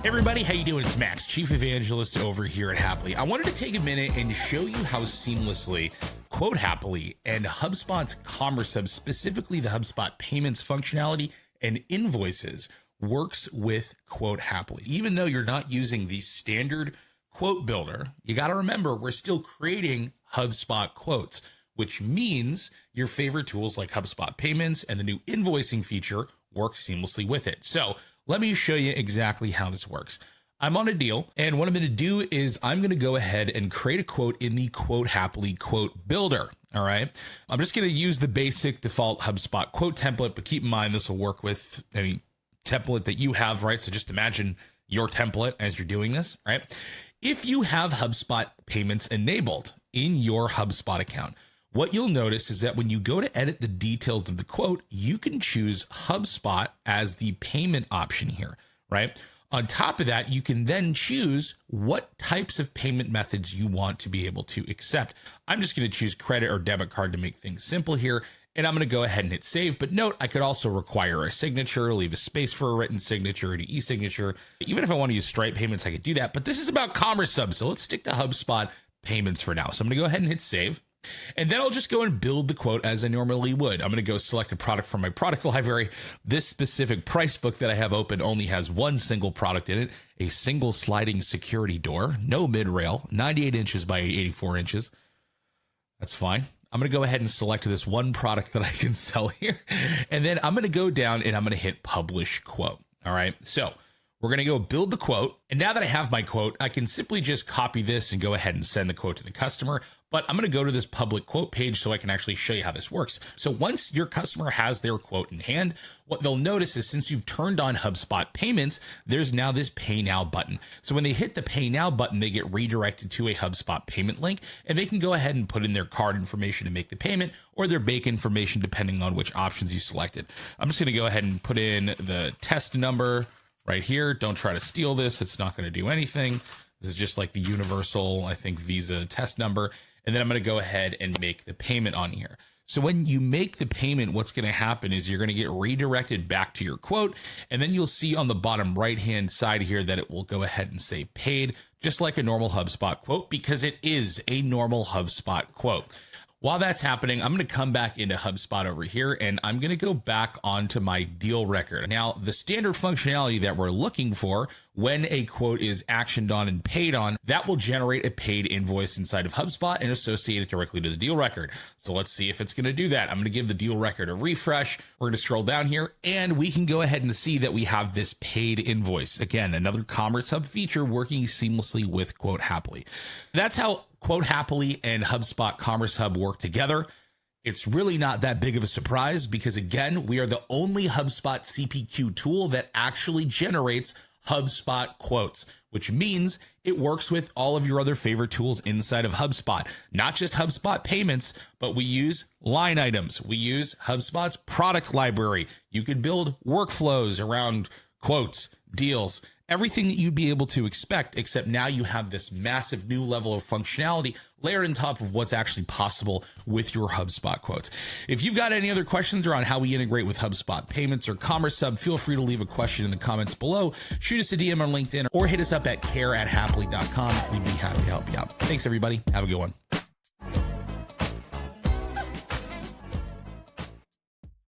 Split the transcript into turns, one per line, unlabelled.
Hey everybody, how you doing? It's Max, Chief Evangelist over here at Hapily. I wanted to take a minute and show you how seamlessly Hapily and HubSpot's Commerce Hub, specifically the HubSpot Payments functionality and Invoices, works with Hapily. Even though you're not using the standard quote builder, you got to remember we're still creating HubSpot quotes, which means your favorite tools like HubSpot Payments and the new invoicing feature work seamlessly with it. So let me show you exactly how this works. I'm on a deal, and what I'm going to do is I'm going to go ahead and create a quote in the Hapily quote builder. All right. I'm just going to use the basic default HubSpot quote template, but keep in mind this will work with any template that you have, right? So just imagine your template as you're doing this, right? If you have HubSpot Payments enabled in your HubSpot account, what you'll notice is that when you go to edit the details of the quote, you can choose HubSpot as the payment option here, right? On top of that, you can then choose what types of payment methods you want to be able to accept. I'm just going to choose credit or debit card to make things simple here, and I'm going to go ahead and hit save. But note, I could also require a signature, leave a space for a written signature, an e-signature. Even if I want to use Stripe payments, I could do that. But this is about Commerce Hub, so let's stick to HubSpot Payments for now. So I'm going to go ahead and hit save. And then I'll just go and build the quote as I normally would. I'm going to go select a product from my product library. This specific price book that I have open only has one single product in it, a single sliding security door, no mid-rail, 98 inches by 84 inches. That's fine. I'm going to go ahead and select this one product that I can sell here. And then I'm going to go down and I'm going to hit publish quote. All right. So we're going to go build the quote. And now that I have my quote, I can simply just copy this and go ahead and send the quote to the customer. But I'm going to go to this public quote page so I can actually show you how this works. So once your customer has their quote in hand, what they'll notice is since you've turned on HubSpot Payments, there's now this Pay Now button. So when they hit the Pay Now button, they get redirected to a HubSpot payment link, and they can go ahead and put in their card information to make the payment or their bank information, depending on which options you selected. I'm just going to go ahead and put in the test number right here. Don't try to steal this. It's not going to do anything. This is just like the universal, I think, Visa test number. And then I'm going to go ahead and make the payment on here. So when you make the payment, what's going to happen is you're going to get redirected back to your quote. And then you'll see on the bottom right-hand side here that it will go ahead and say paid, just like a normal HubSpot quote, because it is a normal HubSpot quote. While that's happening, I'm going to come back into HubSpot over here, and I'm going to go back onto my deal record. Now, the standard functionality that we're looking for when a quote is actioned on and paid on, that will generate a paid invoice inside of HubSpot and associate it directly to the deal record. So let's see if it's going to do that. I'm going to give the deal record a refresh. We're going to scroll down here, and we can go ahead and see that we have this paid invoice. Again, another Commerce Hub feature working seamlessly with Hapily. That's how Hapily and HubSpot Commerce Hub work together. It's really not that big of a surprise because, again, we are the only HubSpot CPQ tool that actually generates HubSpot quotes, which means it works with all of your other favorite tools inside of HubSpot, not just HubSpot Payments, but we use line items. We use HubSpot's product library. You could build workflows around quotes, deals, everything that you'd be able to expect, except now you have this massive new level of functionality layered on top of what's actually possible with your HubSpot quotes. If you've got any other questions around how we integrate with HubSpot Payments or Commerce Hub, feel free to leave a question in the comments below. Shoot us a DM on LinkedIn or hit us up at care@hapily.com. We'd be happy to help you out. Thanks, everybody. Have a good one.